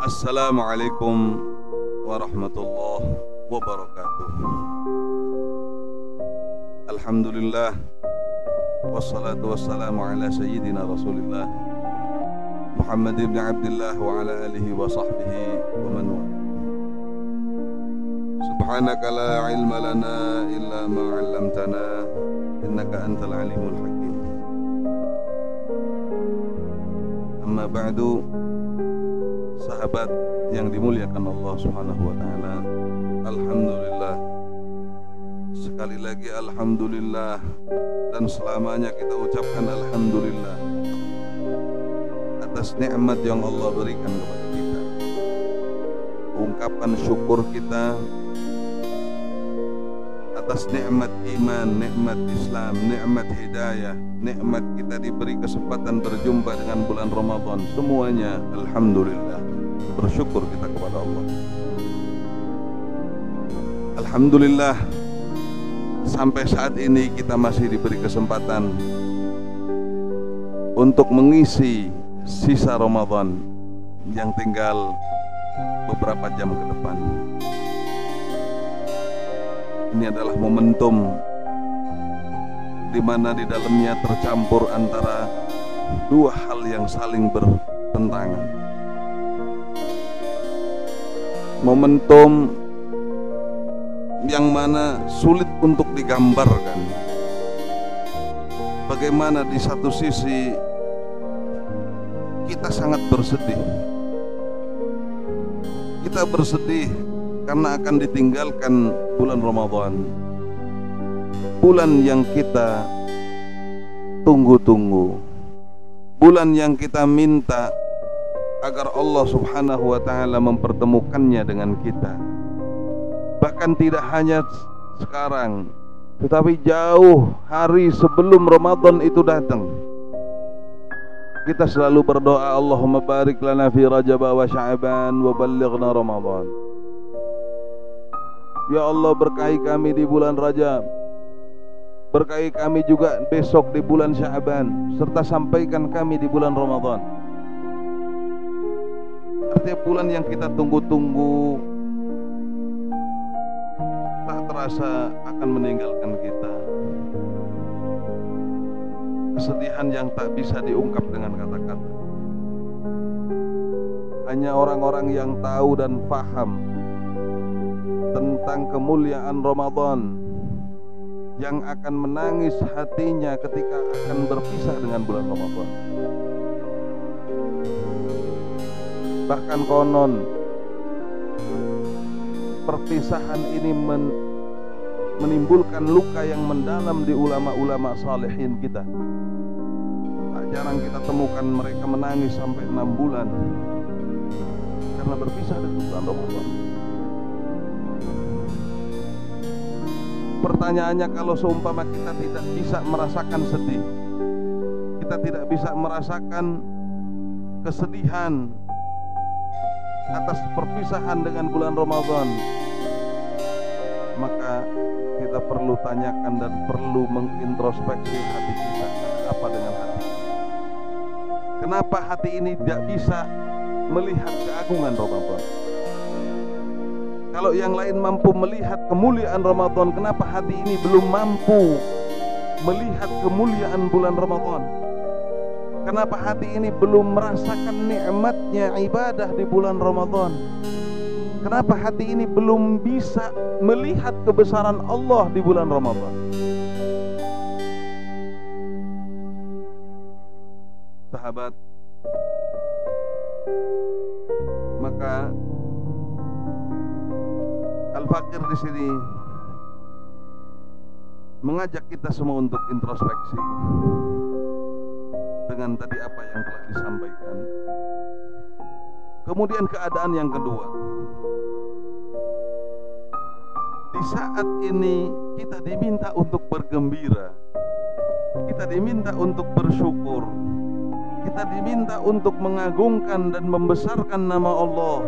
Assalamualaikum warahmatullahi wabarakatuh. Alhamdulillah, wassalatu wassalamu ala sayyidina Rasulillah Muhammad ibn Abdullah wa ala alihi wa sahbihi wa man wala. Subhanaka la ilma lana illa ma 'allamtana innaka antal alimul hakim. Amma ba'du, sahabat yang dimuliakan Allah Subhanahu wa taala. Alhamdulillah. Sekali lagi alhamdulillah, dan selamanya kita ucapkan alhamdulillah atas nikmat yang Allah berikan kepada kita. Ungkapan syukur kita atas nikmat iman, nikmat Islam, nikmat hidayah, nikmat kita diberi kesempatan berjumpa dengan bulan Ramadan. Semuanya alhamdulillah. Bersyukur kita kepada Allah. Alhamdulillah, sampai saat ini kita masih diberi kesempatan untuk mengisi sisa Ramadan yang tinggal beberapa jam ke depan. Ini adalah momentum di mana di dalamnya tercampur antara dua hal yang saling bertentangan. Momentum yang mana sulit untuk digambarkan. Bagaimana di satu sisi kita sangat bersedih. Kita bersedih karena akan ditinggalkan bulan Ramadan, bulan yang kita tunggu-tunggu, bulan yang kita minta agar Allah Subhanahu wa ta'ala mempertemukannya dengan kita. Bahkan tidak hanya sekarang, tetapi jauh hari sebelum Ramadan itu datang, kita selalu berdoa, Allahumma barik lana fi Rajab wa Sya'ban wa ballighna Ramadan. Ya Allah, berkahi kami di bulan Rajab, berkahi kami juga besok di bulan Sya'ban, serta sampaikan kami di bulan Ramadan. Artinya bulan yang kita tunggu-tunggu tak terasa akan meninggalkan kita. Kesedihan yang tak bisa diungkap dengan kata-kata. Hanya orang-orang yang tahu dan paham tentang kemuliaan Ramadan yang akan menangis hatinya ketika akan berpisah dengan bulan Ramadan. Bahkan konon perpisahan ini menimbulkan luka yang mendalam di ulama-ulama salihin kita. Tak jarang kita temukan mereka menangis sampai 6 bulan karena berpisah dengan bulan Ramadan. Pertanyaannya, kalau seumpama kita tidak bisa merasakan sedih, kita tidak bisa merasakan kesedihan atas perpisahan dengan bulan Ramadan, maka kita perlu tanyakan dan perlu mengintrospeksi hati kita. Apa dengan hati? Kenapa hati ini tidak bisa melihat keagungan Ramadan? Kalau yang lain mampu melihat kemuliaan Ramadan, kenapa hati ini belum mampu melihat kemuliaan bulan Ramadan? Kenapa hati ini belum merasakan nikmatnya ibadah di bulan Ramadan? Kenapa hati ini belum bisa melihat kebesaran Allah di bulan Ramadan? Sahabat, maka Al-Fakir di sini mengajak kita semua untuk introspeksi dengan tadi apa yang telah disampaikan. Kemudian keadaan yang kedua, di saat ini kita diminta untuk bergembira, kita diminta untuk bersyukur, kita diminta untuk mengagungkan dan membesarkan nama Allah.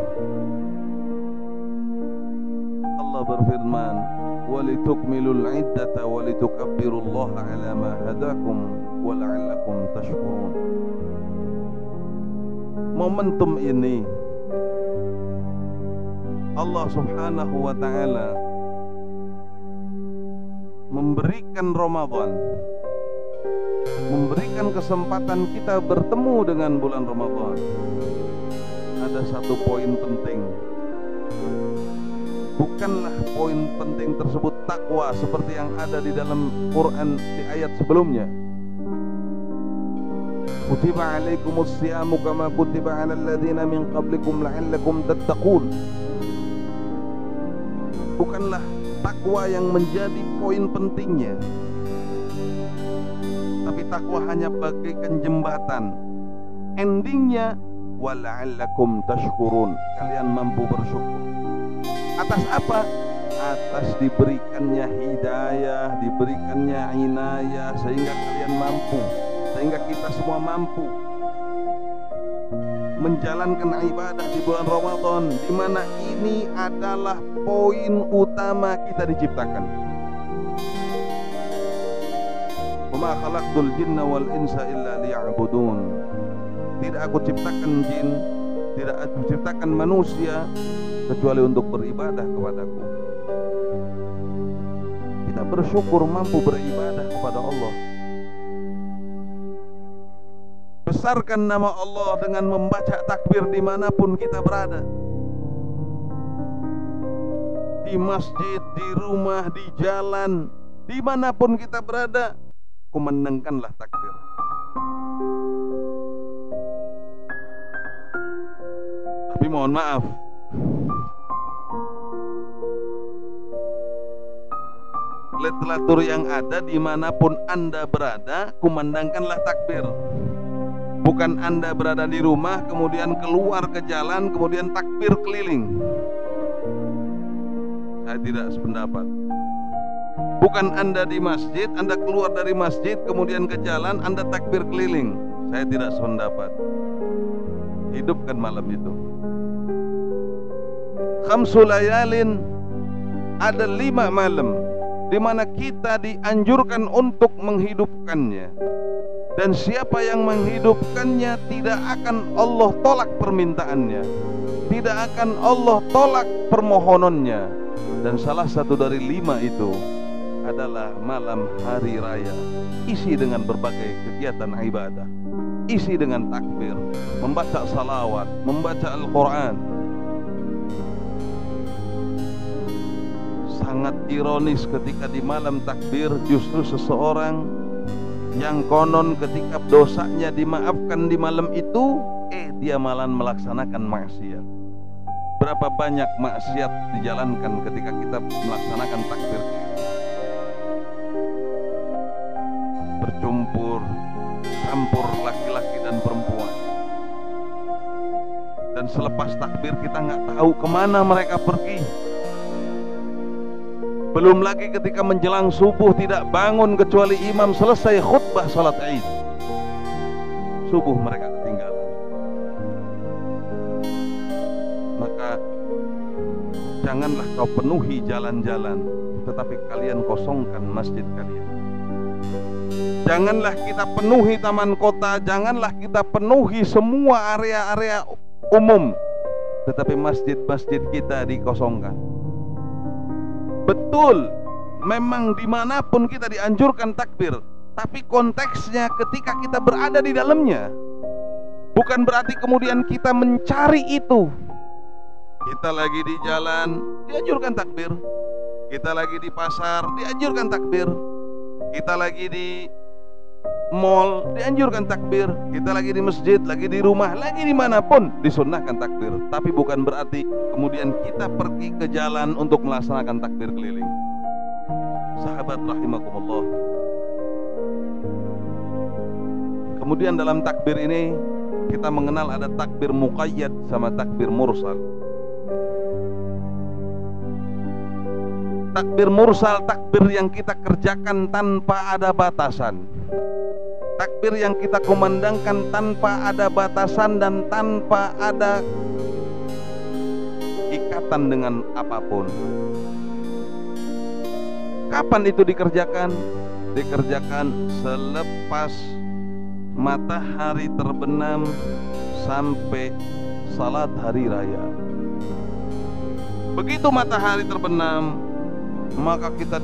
Allah berfirman, walitukmilul iddata walitukabbirullaha ala ma hadakum wa la'allakum tashkurun. Momentum ini Allah Subhanahu wa ta'ala memberikan Ramadan, memberikan kesempatan kita bertemu dengan bulan Ramadan, ada satu poin penting. Bukanlah poin penting tersebut takwa seperti yang ada di dalam Quran di ayat sebelumnya. Kutiba alaikumus siyamu kama kutiba alal ladzina min qablikum la'allakum tattaqun. Bukanlah takwa yang menjadi poin pentingnya, tapi takwa hanya bagaikan jembatan. Endingnya wala'allakum tashkurun, kalian mampu bersyukur. Atas apa? Atas diberikannya hidayah, diberikannya inayah, sehingga kalian mampu, sehingga kita semua mampu menjalankan ibadah di bulan Ramadan, di mana ini adalah poin utama kita diciptakan. Wa ma khalaqtul jinna wal insa illa liya'budun. Tidak aku ciptakan jin, tidak aku ciptakan manusia kecuali untuk beribadah kepadaku. Kita bersyukur mampu beribadah kepada Allah. Besarkan nama Allah dengan membaca takbir dimanapun kita berada, di masjid, di rumah, di jalan, dimanapun kita berada, kumandangkanlah takbir. Tapi mohon maaf, literatur yang ada dimanapun Anda berada, kumandangkanlah takbir. Bukan Anda berada di rumah, kemudian keluar ke jalan, kemudian takbir keliling. Saya tidak sependapat. Bukan Anda di masjid, Anda keluar dari masjid, kemudian ke jalan, Anda takbir keliling. Saya tidak sependapat. Hidupkan malam itu. Khamsul layalin, ada 5 malam di mana kita dianjurkan untuk menghidupkannya. Dan siapa yang menghidupkannya tidak akan Allah tolak permintaannya, tidak akan Allah tolak permohonannya. Dan salah satu dari 5 itu adalah malam hari raya, isi dengan berbagai kegiatan ibadah, isi dengan takbir, membaca salawat, membaca Al-Quran. Sangat ironis ketika di malam takbir justru seseorang yang konon ketika dosanya dimaafkan di malam itu, dia malah melaksanakan maksiat. Berapa banyak maksiat dijalankan ketika kita melaksanakan takbir? Bercampur, campur laki-laki dan perempuan. Dan selepas takbir kita nggak tahu kemana mereka pergi. Belum lagi ketika menjelang subuh tidak bangun kecuali imam selesai khutbah salat Id. Subuh mereka ketinggalan. Maka janganlah kau penuhi jalan-jalan, tetapi kalian kosongkan masjid kalian. Janganlah kita penuhi taman kota, janganlah kita penuhi semua area-area umum, tetapi masjid-masjid kita dikosongkan. Betul, memang dimanapun kita dianjurkan takbir, tapi konteksnya ketika kita berada di dalamnya. Bukan berarti kemudian kita mencari itu. Kita lagi di jalan, dianjurkan takbir. Kita lagi di pasar, dianjurkan takbir. Kita lagi di mall, dianjurkan takbir. Kita lagi di masjid, lagi di rumah, lagi dimanapun disunnahkan takbir. Tapi bukan berarti kemudian kita pergi ke jalan untuk melaksanakan takbir keliling. Sahabat rahimakumullah. Kemudian dalam takbir ini kita mengenal ada takbir muqayyad sama takbir mursal. Takbir mursal, takbir yang kita kerjakan tanpa ada batasan. Takbir yang kita kumandangkan tanpa ada batasan dan tanpa ada ikatan dengan apapun. Kapan itu dikerjakan? Dikerjakan selepas matahari terbenam sampai salat hari raya. Begitu matahari terbenam, maka kita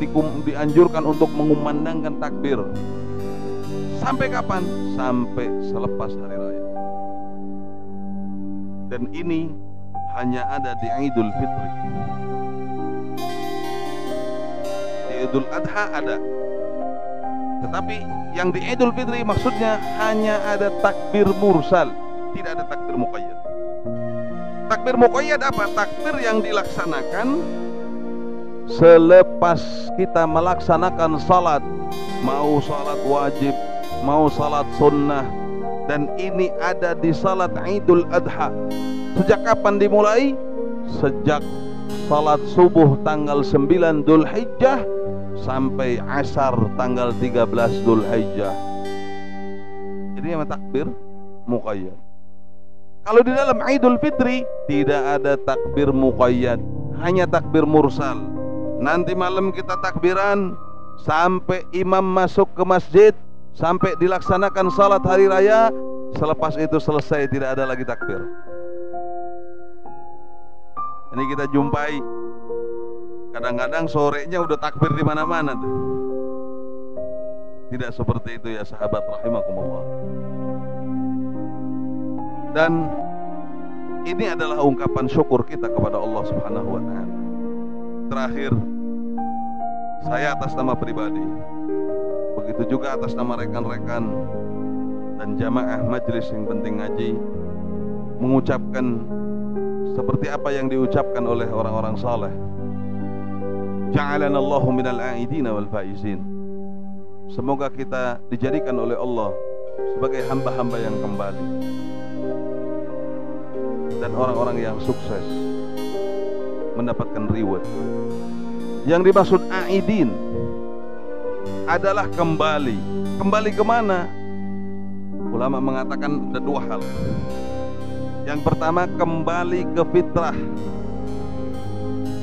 dianjurkan untuk mengumandangkan takbir. Sampai kapan? Sampai selepas hari raya. Dan ini hanya ada di Idul Fitri. Di Idul Adha ada, tetapi yang di Idul Fitri maksudnya hanya ada takbir mursal, tidak ada takbir muqayyad. Takbir muqayyad apa? Takbir yang dilaksanakan selepas kita melaksanakan salat, mau salat wajib, mau salat sunnah. Dan ini ada di salat Idul Adha. Sejak kapan dimulai? Sejak salat subuh tanggal 9 Dzulhijjah sampai asar tanggal 13 Dzulhijjah. Jadi nama takbir muqayyad. Kalau di dalam Idul Fitri tidak ada takbir muqayyad, hanya takbir mursal. Nanti malam kita takbiran sampai imam masuk ke masjid, sampai dilaksanakan salat hari raya. Selepas itu selesai, tidak ada lagi takbir. Ini kita jumpai kadang-kadang sorenya udah takbir di mana-mana tuh. Tidak seperti itu ya sahabat rahimakumullah. Dan ini adalah ungkapan syukur kita kepada Allah Subhanahu wa taala. Terakhir, saya atas nama pribadi, begitu juga atas nama rekan-rekan dan jamaah majelis yang penting ngaji, mengucapkan seperti apa yang diucapkan oleh orang-orang saleh. Ja'alanallahu minal a'idina wal faizin. Semoga kita dijadikan oleh Allah sebagai hamba-hamba yang kembali dan orang-orang yang sukses mendapatkan reward. Yang dimaksud a'idin adalah kembali. Kembali kemana? Ulama mengatakan ada dua hal. Yang pertama, kembali ke fitrah,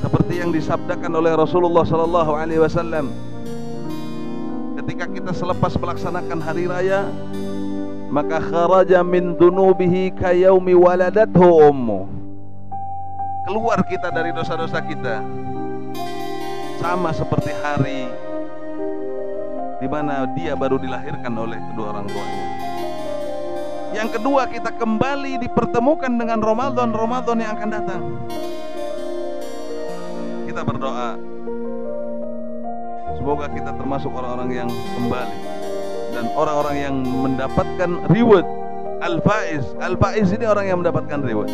seperti yang disabdakan oleh Rasulullah SAW. Ketika kita selepas melaksanakan hari raya, maka kharaja min dunubihi kayaumi waladathu ummu. Keluar kita dari dosa-dosa kita sama seperti hari di mana dia baru dilahirkan oleh kedua orang tuanya. Yang kedua, kita kembali dipertemukan dengan Ramadan yang akan datang. Kita berdoa semoga kita termasuk orang-orang yang kembali dan orang-orang yang mendapatkan reward al-faiz. Al-faiz ini orang yang mendapatkan reward.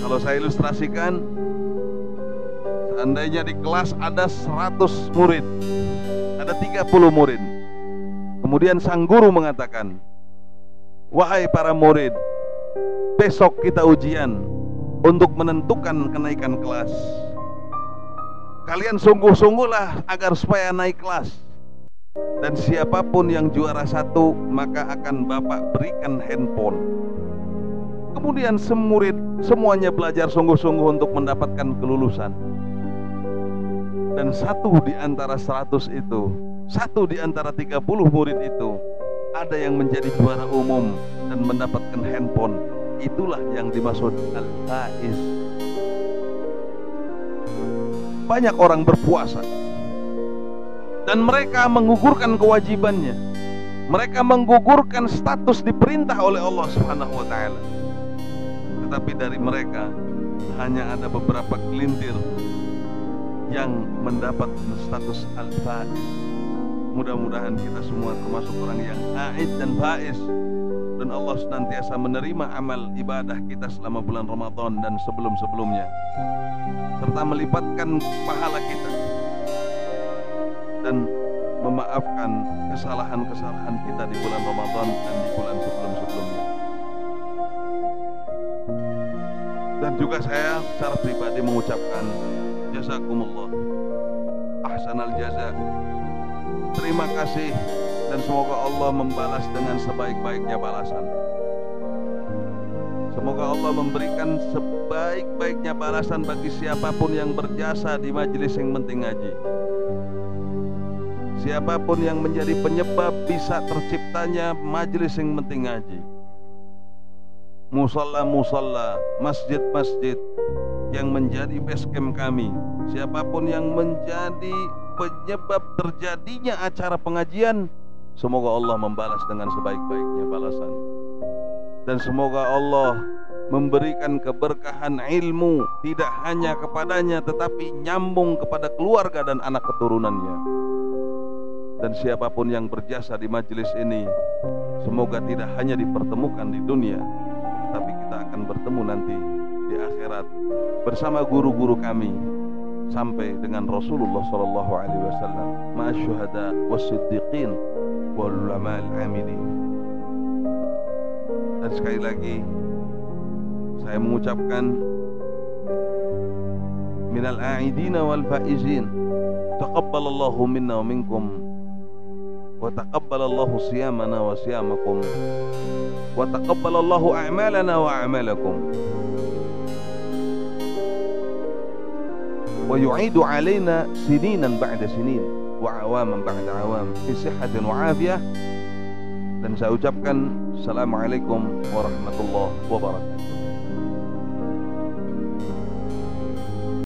Kalau saya ilustrasikan, seandainya di kelas ada 100 murid, ada 30 murid. Kemudian sang guru mengatakan, wahai para murid, besok kita ujian untuk menentukan kenaikan kelas. Kalian sungguh-sungguhlah agar supaya naik kelas. Dan siapapun yang juara 1, maka akan Bapak berikan handphone. Kemudian semurid semuanya belajar sungguh-sungguh untuk mendapatkan kelulusan. Dan satu di antara 100 itu, satu di antara 30 murid itu, ada yang menjadi juara umum dan mendapatkan handphone. Itulah yang dimaksud al-faiz. Banyak orang berpuasa dan mereka menggugurkan kewajibannya. Mereka menggugurkan status diperintah oleh Allah Subhanahu wa taala. Tetapi dari mereka hanya ada beberapa gelintir yang mendapat status al-faiz. Mudah-mudahan kita semua termasuk orang yang a'id dan faiz, dan Allah senantiasa menerima amal ibadah kita selama bulan Ramadan dan sebelum-sebelumnya, serta melipatkan pahala kita dan memaafkan kesalahan-kesalahan kita di bulan Ramadan dan di bulan sebelum-sebelumnya. Dan juga saya secara pribadi mengucapkan jazakumullah ahsanal jaza. Terima kasih dan semoga Allah membalas dengan sebaik-baiknya balasan. Semoga Allah memberikan sebaik-baiknya balasan bagi siapapun yang berjasa di majelis yang penting ngaji. Siapapun yang menjadi penyebab bisa terciptanya majelis yang penting ngaji. musalla-musalla, masjid-masjid yang menjadi base camp kami. Siapapun yang menjadi penyebab terjadinya acara pengajian, semoga Allah membalas dengan sebaik-baiknya balasan. Dan semoga Allah memberikan keberkahan ilmu tidak hanya kepadanya, tetapi nyambung kepada keluarga dan anak keturunannya. Dan siapapun yang berjasa di majelis ini, semoga tidak hanya dipertemukan di dunia, tapi kita akan bertemu nanti di akhirat bersama guru-guru kami sampai dengan Rasulullah sallallahu alaihi wasallam, ma'asyuhada was-siddiqin wal ulama'il amilin. Dan sekali lagi saya mengucapkan minal a'idina wal faizin, taqabbalallahu minna wa minkum, wa taqabbalallahu siyamana wa siyamakum, wa taqabbalallahu a'malana wa a'malakum, wa yu'idu alaina sininan ba'da sinin wa awaman ba'da awam fi sihhatin wa afiyah. Dan saya ucapkan assalamualaikum warahmatullahi wabarakatuh.